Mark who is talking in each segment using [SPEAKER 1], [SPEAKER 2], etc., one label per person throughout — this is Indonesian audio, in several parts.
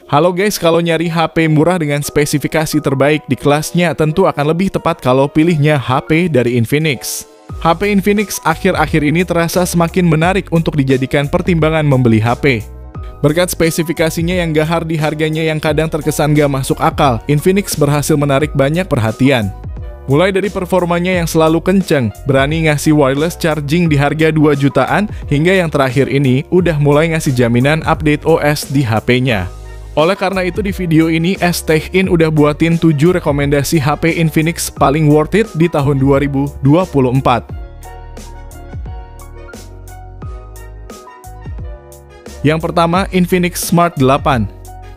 [SPEAKER 1] Halo guys, kalau nyari HP murah dengan spesifikasi terbaik di kelasnya tentu akan lebih tepat kalau pilihnya HP dari Infinix. HP Infinix akhir-akhir ini terasa semakin menarik untuk dijadikan pertimbangan membeli HP. Berkat spesifikasinya yang gahar di harganya yang kadang terkesan gak masuk akal, Infinix berhasil menarik banyak perhatian. Mulai dari performanya yang selalu kenceng, berani ngasih wireless charging di harga 2 jutaan, hingga yang terakhir ini udah mulai ngasih jaminan update OS di HP-nya. Oleh karena itu di video ini STechIn udah buatin 7 rekomendasi HP Infinix paling worth it di tahun 2024. Yang pertama, Infinix Smart 8.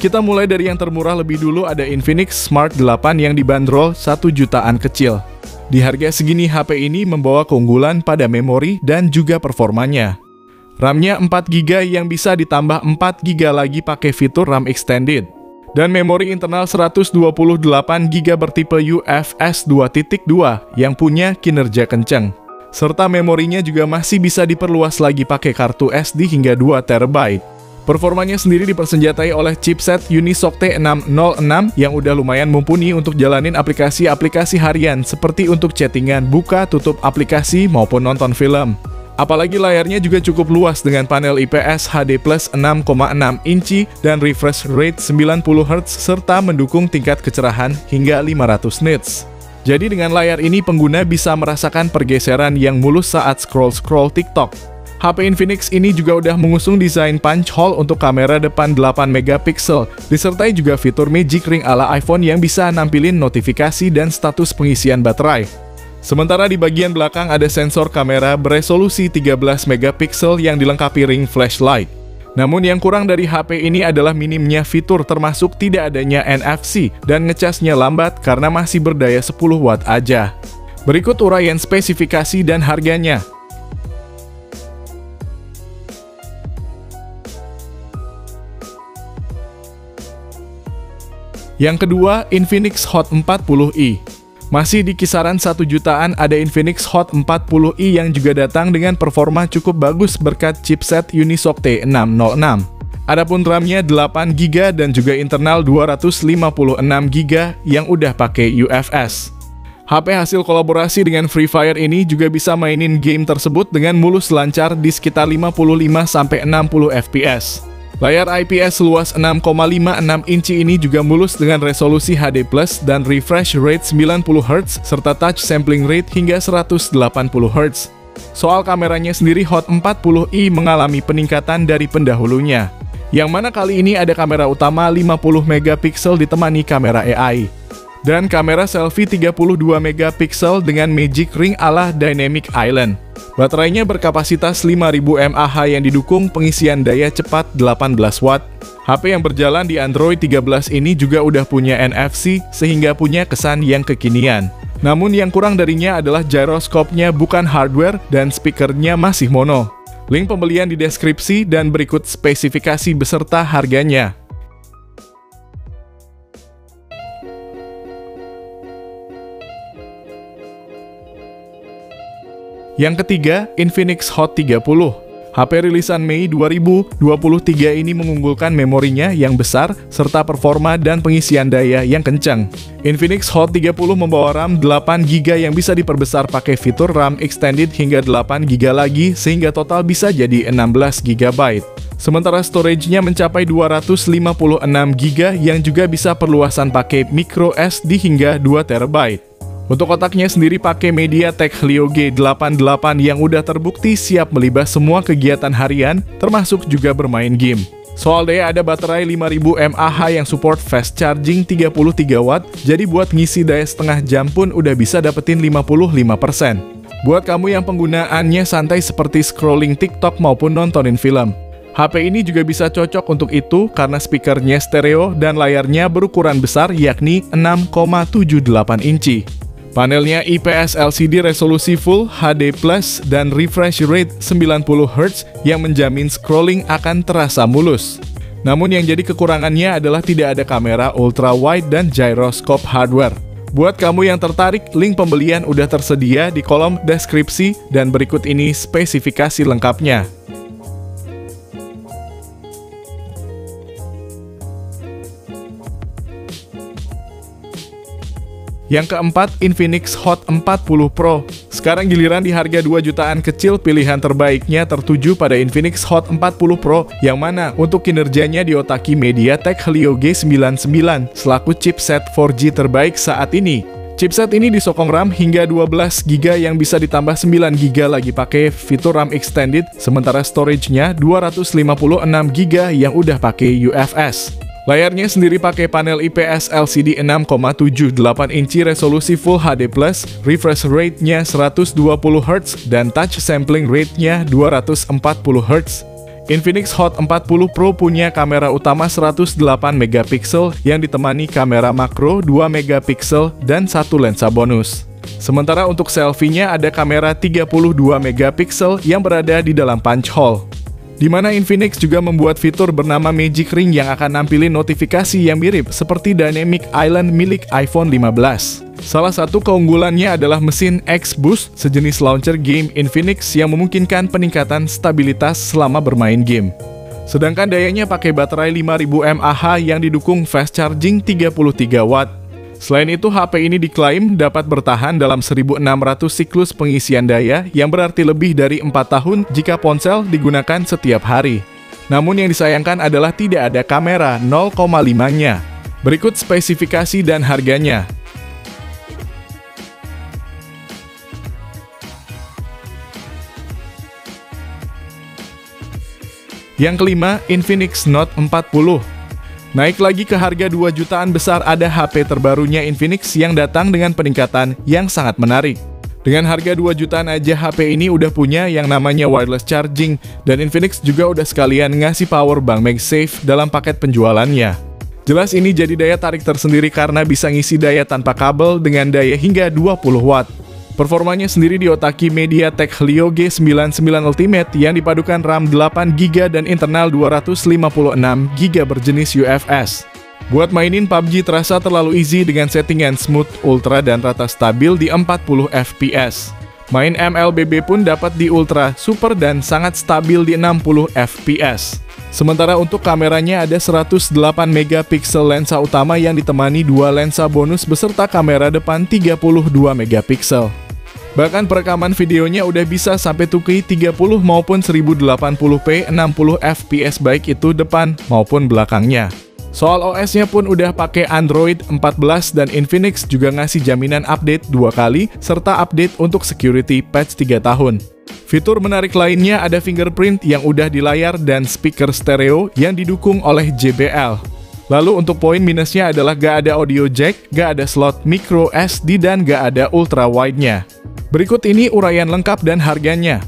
[SPEAKER 1] Kita mulai dari yang termurah lebih dulu, ada Infinix Smart 8 yang dibanderol 1 jutaan kecil. Di harga segini HP ini membawa keunggulan pada memori dan juga performanya. RAM-nya 4GB yang bisa ditambah 4GB lagi pakai fitur RAM Extended. Dan memori internal 128GB bertipe UFS 2.2 yang punya kinerja kenceng. Serta memorinya juga masih bisa diperluas lagi pakai kartu SD hingga 2TB. Performanya sendiri dipersenjatai oleh chipset Unisoc T606 yang udah lumayan mumpuni untuk jalanin aplikasi-aplikasi harian seperti untuk chattingan, buka tutup aplikasi maupun nonton film. Apalagi layarnya juga cukup luas dengan panel IPS HD Plus 6,6 inci dan refresh rate 90Hz serta mendukung tingkat kecerahan hingga 500 nits. Jadi dengan layar ini pengguna bisa merasakan pergeseran yang mulus saat scroll-scroll TikTok. HP Infinix ini juga udah mengusung desain punch hole untuk kamera depan 8MP, disertai juga fitur Magic Ring ala iPhone yang bisa nampilin notifikasi dan status pengisian baterai. Sementara di bagian belakang ada sensor kamera beresolusi 13MP yang dilengkapi ring flashlight. Namun yang kurang dari HP ini adalah minimnya fitur termasuk tidak adanya NFC dan ngecasnya lambat karena masih berdaya 10 watt aja. Berikut uraian spesifikasi dan harganya. Yang kedua, Infinix Hot 40i. Masih di kisaran 1 jutaan ada Infinix Hot 40i yang juga datang dengan performa cukup bagus berkat chipset Unisoc T606. Adapun RAM-nya 8GB dan juga internal 256GB yang udah pakai UFS. HP hasil kolaborasi dengan Free Fire ini juga bisa mainin game tersebut dengan mulus lancar di sekitar 55-60 fps. Layar IPS luas 6,56 inci ini juga mulus dengan resolusi HD+, dan refresh rate 90Hz, serta touch sampling rate hingga 180Hz. Soal kameranya sendiri, Hot 40i mengalami peningkatan dari pendahulunya, yang mana kali ini ada kamera utama 50MP ditemani kamera AI. Dan kamera selfie 32MP dengan Magic Ring ala Dynamic Island. Baterainya berkapasitas 5000 mAh yang didukung pengisian daya cepat 18 watt. HP yang berjalan di Android 13 ini juga udah punya NFC sehingga punya kesan yang kekinian. Namun yang kurang darinya adalah gyroscope-nya bukan hardware dan speakernya masih mono. Link pembelian di deskripsi dan berikut spesifikasi beserta harganya. Yang ketiga, Infinix Hot 30. HP rilisan Mei 2023 ini mengunggulkan memorinya yang besar, serta performa dan pengisian daya yang kencang. Infinix Hot 30 membawa RAM 8GB yang bisa diperbesar pakai fitur RAM Extended hingga 8GB lagi, sehingga total bisa jadi 16GB. Sementara storage-nya mencapai 256GB yang juga bisa perluasan pakai micro SD hingga 2TB. Untuk otaknya sendiri pakai MediaTek Helio G88 yang udah terbukti siap melibas semua kegiatan harian, termasuk juga bermain game. Soal daya, ada baterai 5000 mAh yang support fast charging 33 watt, jadi buat ngisi daya setengah jam pun udah bisa dapetin 55%. Buat kamu yang penggunaannya santai seperti scrolling TikTok maupun nontonin film. HP ini juga bisa cocok untuk itu karena speakernya stereo dan layarnya berukuran besar yakni 6,78 inci. Panelnya IPS LCD resolusi Full HD+, dan refresh rate 90Hz yang menjamin scrolling akan terasa mulus. Namun yang jadi kekurangannya adalah tidak ada kamera ultra wide dan gyroscope hardware. Buat kamu yang tertarik, link pembelian udah tersedia di kolom deskripsi dan berikut ini spesifikasi lengkapnya. Yang keempat, Infinix Hot 40 Pro. Sekarang giliran di harga 2 jutaan kecil, pilihan terbaiknya tertuju pada Infinix Hot 40 Pro, yang mana untuk kinerjanya diotaki MediaTek Helio G99 selaku chipset 4G terbaik saat ini. Chipset ini disokong RAM hingga 12GB yang bisa ditambah 9GB lagi pakai fitur RAM extended, sementara storage-nya 256GB yang udah pakai UFS. Layarnya sendiri pakai panel IPS LCD 6,78 inci resolusi Full HD+, refresh rate-nya 120Hz, dan touch sampling rate-nya 240Hz. Infinix Hot 40 Pro punya kamera utama 108MP yang ditemani kamera makro 2MP dan satu lensa bonus. Sementara untuk selfie-nya ada kamera 32MP yang berada di dalam punch hole. Di mana Infinix juga membuat fitur bernama Magic Ring yang akan nampilin notifikasi yang mirip seperti Dynamic Island milik iPhone 15. Salah satu keunggulannya adalah mesin X-Boost, sejenis launcher game Infinix yang memungkinkan peningkatan stabilitas selama bermain game. Sedangkan dayanya pakai baterai 5000 mAh yang didukung fast charging 33 watt. Selain itu, HP ini diklaim dapat bertahan dalam 1600 siklus pengisian daya, yang berarti lebih dari 4 tahun jika ponsel digunakan setiap hari. Namun yang disayangkan adalah tidak ada kamera 0,5-nya. Berikut spesifikasi dan harganya. Yang kelima, Infinix Note 40. Naik lagi ke harga 2 jutaan besar, ada HP terbarunya Infinix yang datang dengan peningkatan yang sangat menarik. Dengan harga 2 jutaan aja, HP ini udah punya yang namanya wireless charging, dan Infinix juga udah sekalian ngasih power bank MagSafe dalam paket penjualannya. Jelas ini jadi daya tarik tersendiri karena bisa ngisi daya tanpa kabel dengan daya hingga 20 watt. Performanya sendiri diotaki MediaTek Helio G99 Ultimate yang dipadukan RAM 8GB dan internal 256GB berjenis UFS. Buat mainin PUBG terasa terlalu easy dengan settingan smooth, ultra, dan rata stabil di 40 FPS. Main MLBB pun dapat di ultra, super, dan sangat stabil di 60 FPS. Sementara untuk kameranya ada 108MP lensa utama yang ditemani 2 lensa bonus beserta kamera depan 32MP. Bahkan perekaman videonya udah bisa sampai 2K 30 maupun 1080p 60 fps baik itu depan maupun belakangnya. Soal OS-nya pun udah pakai Android 14 dan Infinix juga ngasih jaminan update 2 kali serta update untuk security patch 3 tahun. Fitur menarik lainnya ada fingerprint yang udah di layar dan speaker stereo yang didukung oleh JBL. Lalu untuk poin minusnya adalah gak ada audio jack, gak ada slot micro SD, dan gak ada ultra wide-nya. Berikut ini uraian lengkap dan harganya.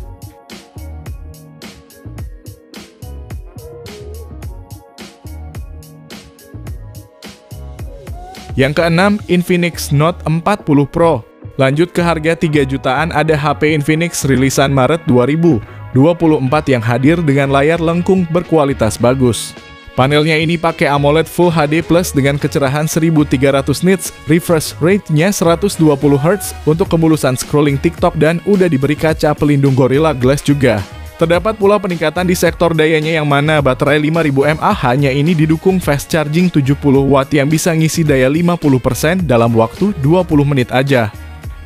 [SPEAKER 1] Yang keenam, Infinix Note 40 Pro. Lanjut ke harga 3 jutaan, ada HP Infinix rilisan Maret 2024 yang hadir dengan layar lengkung berkualitas bagus. Panelnya ini pakai AMOLED Full HD Plus dengan kecerahan 1300 nits, refresh rate-nya 120Hz untuk kemulusan scrolling TikTok, dan udah diberi kaca pelindung Gorilla Glass juga. Terdapat pula peningkatan di sektor dayanya yang mana baterai 5000 mAh-nya ini didukung fast charging 70 watt yang bisa ngisi daya 50% dalam waktu 20 menit aja.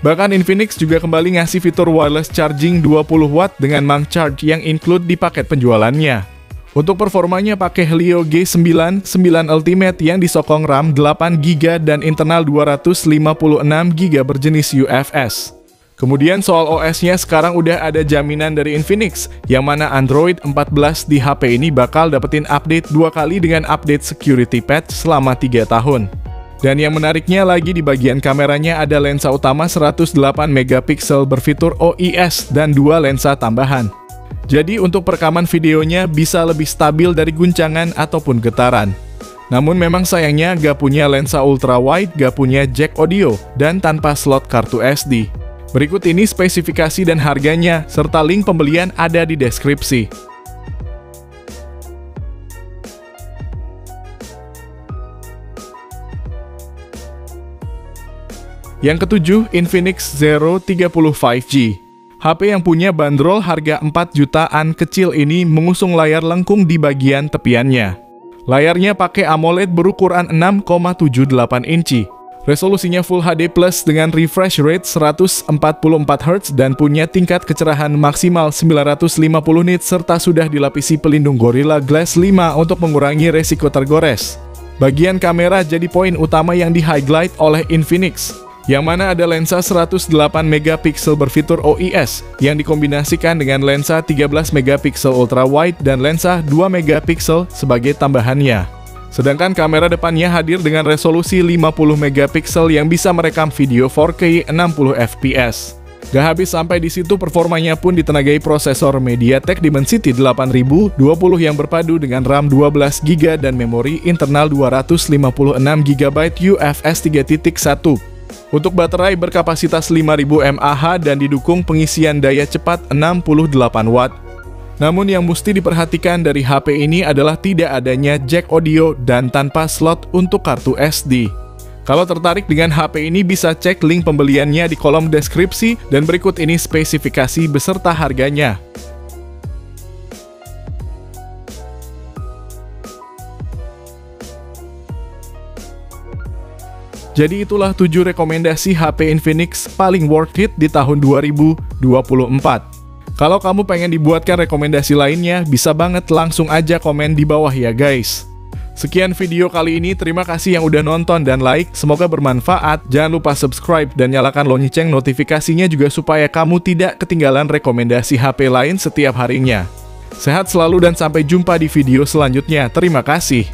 [SPEAKER 1] Bahkan Infinix juga kembali ngasih fitur wireless charging 20 watt dengan Mang Charge yang include di paket penjualannya. Untuk performanya pakai Helio G99 Ultimate yang disokong RAM 8GB dan internal 256GB berjenis UFS. Kemudian soal OS-nya sekarang udah ada jaminan dari Infinix, yang mana Android 14 di HP ini bakal dapetin update 2 kali dengan update security patch selama 3 tahun. Dan yang menariknya lagi di bagian kameranya ada lensa utama 108MP berfitur OIS dan 2 lensa tambahan. Jadi untuk perekaman videonya bisa lebih stabil dari guncangan ataupun getaran. Namun memang sayangnya gak punya lensa ultra wide, gak punya jack audio, dan tanpa slot kartu SD. Berikut ini spesifikasi dan harganya, serta link pembelian ada di deskripsi. Yang ketujuh, Infinix Zero 30 5G. HP yang punya bandrol harga 4 jutaan kecil ini mengusung layar lengkung di bagian tepiannya. Layarnya pakai AMOLED berukuran 6,78 inci. Resolusinya Full HD Plus dengan refresh rate 144Hz dan punya tingkat kecerahan maksimal 950 nits serta sudah dilapisi pelindung Gorilla Glass 5 untuk mengurangi resiko tergores. Bagian kamera jadi poin utama yang di-highlight oleh Infinix, yang mana ada lensa 108 MP berfitur OIS yang dikombinasikan dengan lensa 13 MP ultra wide dan lensa 2 MP sebagai tambahannya. Sedangkan kamera depannya hadir dengan resolusi 50 MP yang bisa merekam video 4K 60 fps. Gak habis sampai di situ, performanya pun ditenagai prosesor MediaTek Dimensity 8020 yang berpadu dengan RAM 12GB dan memori internal 256GB UFS 3.1. Untuk baterai berkapasitas 5000 mAh dan didukung pengisian daya cepat 68 Watt. Namun yang mesti diperhatikan dari HP ini adalah tidak adanya jack audio dan tanpa slot untuk kartu SD. Kalau tertarik dengan HP ini bisa cek link pembeliannya di kolom deskripsi dan berikut ini spesifikasi beserta harganya. Jadi itulah 7 rekomendasi HP Infinix paling worth it di tahun 2024. Kalau kamu pengen dibuatkan rekomendasi lainnya, bisa banget langsung aja komen di bawah ya guys. Sekian video kali ini, terima kasih yang udah nonton dan like, semoga bermanfaat. Jangan lupa subscribe dan nyalakan lonceng notifikasinya juga supaya kamu tidak ketinggalan rekomendasi HP lain setiap harinya. Sehat selalu dan sampai jumpa di video selanjutnya, terima kasih.